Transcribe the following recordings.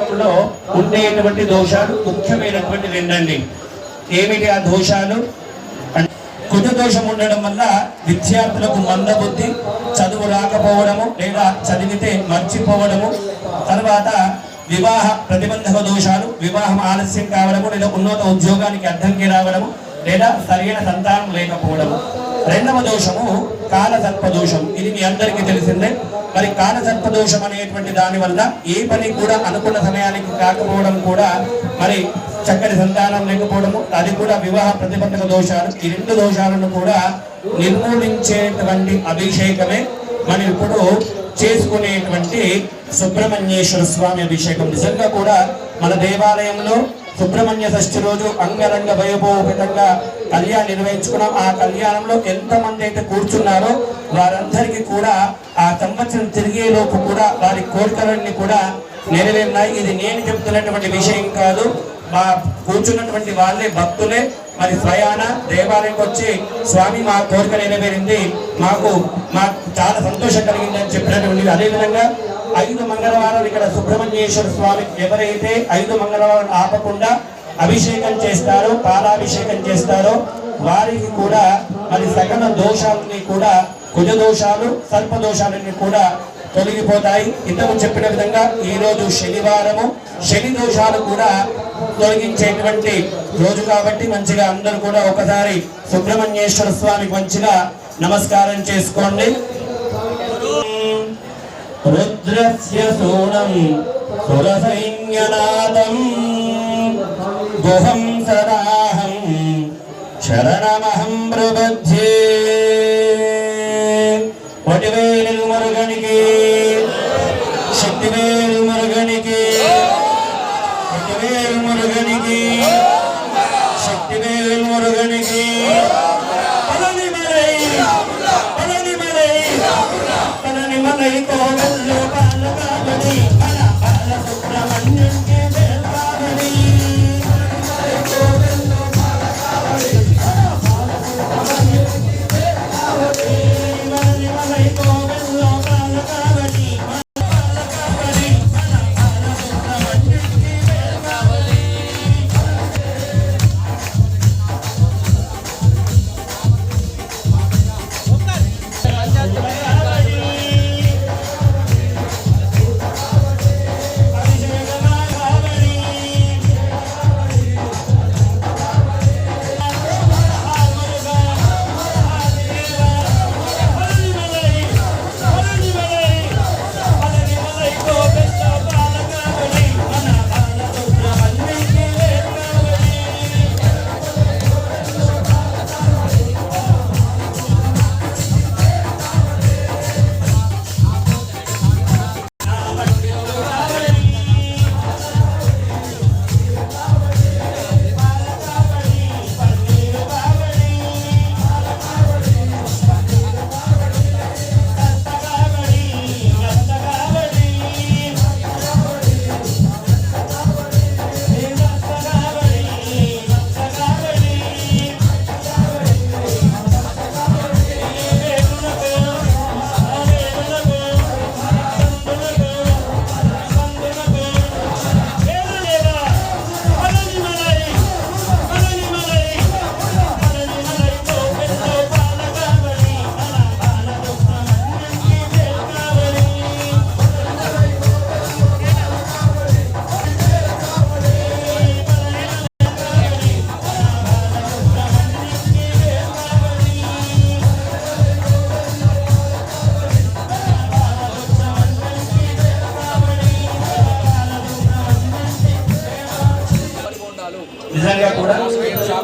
జాతకంలో ఉండేటువంటి దోషాలు ముఖ్యమైనటువంటి రెండండి. ఏమిటి ఆ దోషాలు? కుజ దోషం ఉండడం వల్ల విద్యార్థులకు మందబుద్ధి, చదువు రాకపోవడము లేదా చదివితే మర్చిపోవడము, తర్వాత వివాహ ప్రతిబంధక దోషాలు, వివాహం ఆలస్యం కావడము లేదా ఉన్నత ఉద్యోగానికి అడ్డంకి రావడము లేదా సరైన సంతానం లేకపోవడము. రెండవ దోషము కాలసర్ప దోషం. ఇది మీ అందరికీ తెలిసిందే. మరి కాలసర్ప దోషం అనేటువంటి దాని వల్ల ఏ పని కూడా అనుకున్న సమయానికి కాకపోవడం కూడా, మరి చక్కటి సంతానం లేకపోవడము, అది కూడా వివాహ ప్రతిబంధక దోషాలు. ఈ రెండు దోషాలను కూడా నిర్మూలించేటువంటి అభిషేకమే మనం ఇప్పుడు చేసుకునేటువంటి సుబ్రహ్మణ్యేశ్వర స్వామి అభిషేకం. నిజంగా కూడా మన దేవాలయంలో సుబ్రహ్మణ్య షష్ఠి రోజు అంగరంగ వైభవోపేతంగా కళ్యాణం నిర్వహించుకున్నాం. ఆ కళ్యాణంలో ఎంతమంది అయితే కూర్చున్నారో వారందరికీ కూడా ఆ సంవత్సరం తిరిగేలోపు కూడా వారి కోరికలన్నీ కూడా నెరవేరినాయి. ఇది నేను చెప్తున్నటువంటి విషయం కాదు, మా కూర్చున్నటువంటి వాళ్ళే భక్తులే మరి స్వయాన దేవాలయంకి వచ్చి స్వామి మా కోరిక నెరవేరింది, మాకు చాలా సంతోషం కలిగింది అని చెప్పినటువంటి. అదేవిధంగా 5 మంగళవారాలు ఇక్కడ సుబ్రహ్మణ్యేశ్వర స్వామి ఎవరైతే 5 మంగళవారాలు ఆపకుండా అభిషేకం చేస్తారో, పాలాభిషేకం చేస్తారో వారికి కూడా మరి సకల దోషాలని కూడా, కుజ దోషాలు సర్ప దోషాలన్నీ కూడా తొలగిపోతాయి. ఇంతకు చెప్పిన విధంగా ఈ రోజు శనివారము, శని దోషాలు కూడా తొలగించేటువంటి రోజు కాబట్టి మంచిగా అందరూ కూడా ఒకసారి సుబ్రహ్మణ్యేశ్వర స్వామికి మంచిగా నమస్కారం చేసుకోండి. రుద్రస్య సూనం సురసైన్యనాదం గుహం సదాహం శరణమహం ప్రబధ్యే. వటివేలు మురుగనికి, శక్తివేలు మురుగనికి, శక్తివేలు మురుగనికి, శక్తివేలు మురుగనికి. పళనిమలై పళనిమలై పళనిమలై కోవెల్లో పాలకావని మన బాల సుబ్రహ్మణ్యునికి వేల్కావని. నిజంగా కూడా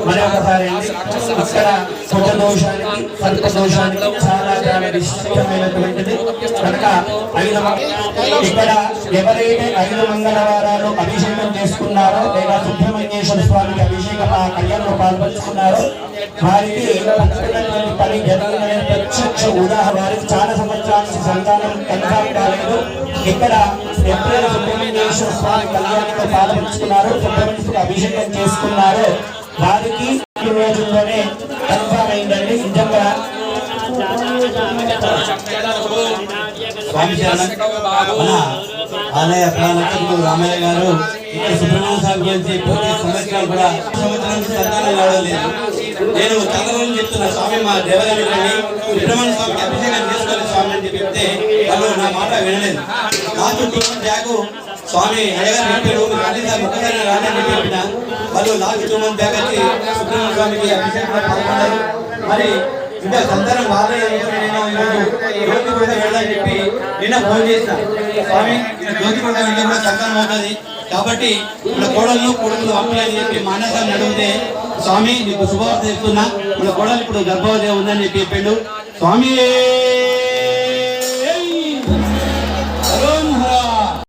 మరి ఒకసారి ఇక్కడ కుజ దోషానికి సర్ప దోషానికి చాలా చాలా విశిష్టమైనటువంటిది కనుక ఇక్కడ ఎవరైతే 5 మంగళవారాలు అభిషేకం చేసుకున్నారో లేదా సుబ్రహ్మణ్యేశ్వర స్వామికి అభిషేకం ఆ కళ్యాణంలో పాల్పంచుకున్నారో వారికి అనుకున్నటువంటి పని జరిగిందనే ప్రత్యక్ష ఉదాహరణ. వారికి చాలా సంవత్సరాల నుంచి సంతానం కన్ఫర్మ్ కాలేదు. ఇక్కడ ఎప్పుడైతే సుబ్రహ్మణ్యేశ్వర స్వామి కళ్యాణంలో పాల్పంచుకున్నారో, సుబ్రహ్మణ్యేశ్వరికి అభిషేకం చేసుకున్నారో వారికి ఈ రోజుల్లోనే కన్ఫర్మ్ అయిందండి. నిజంగా ఆలయ పాలకులు రామయ్య గారు ఇక్కడ సుబ్రహ్మణ్య స్వామి గురించి ప్రతి సంవత్సరం కూడా సంవత్సరం సంతానం కావడం లేదు. నేను చాలా రోజులు చెప్తున్నా, స్వామి మా దేవాలయాన్ని సుబ్రహ్మణ్య స్వామికి అభిషేకం చేసుకోవాలి స్వామి అని చెప్తే వాళ్ళు నా మాట వినలేదు. నాకు బ్యాగు స్వామి అయ్యగారు చెప్పారు, రాజేసారి ఒక్కసారి రాజని చెప్పిన వాళ్ళు లాస్ట్ 2 months బ్యాగ్ వచ్చి సుబ్రహ్మణ్య స్వామికి అభిషేకంలో పాల్గొన్నారు. మరి ఇంకా సంతానం బాగాలేదు. నేను ఈరోజు జ్యోతి కూడా వెళ్ళాలని చెప్పి నిన్న ఫోన్ చేసిన, స్వామి జ్యోతి కూడా వెళ్ళి కూడా సంతానం అవుతుంది కాబట్టి మన కోడళ్ళు కొడుకులు పంపించాలని చెప్పి మానసాన్ని అడిగితే, స్వామి నీకు శుభవార్త చెప్తున్నా, మన కోడలు ఇప్పుడు గర్భవతి ఉందని చెప్పి చెప్పిండు. స్వామి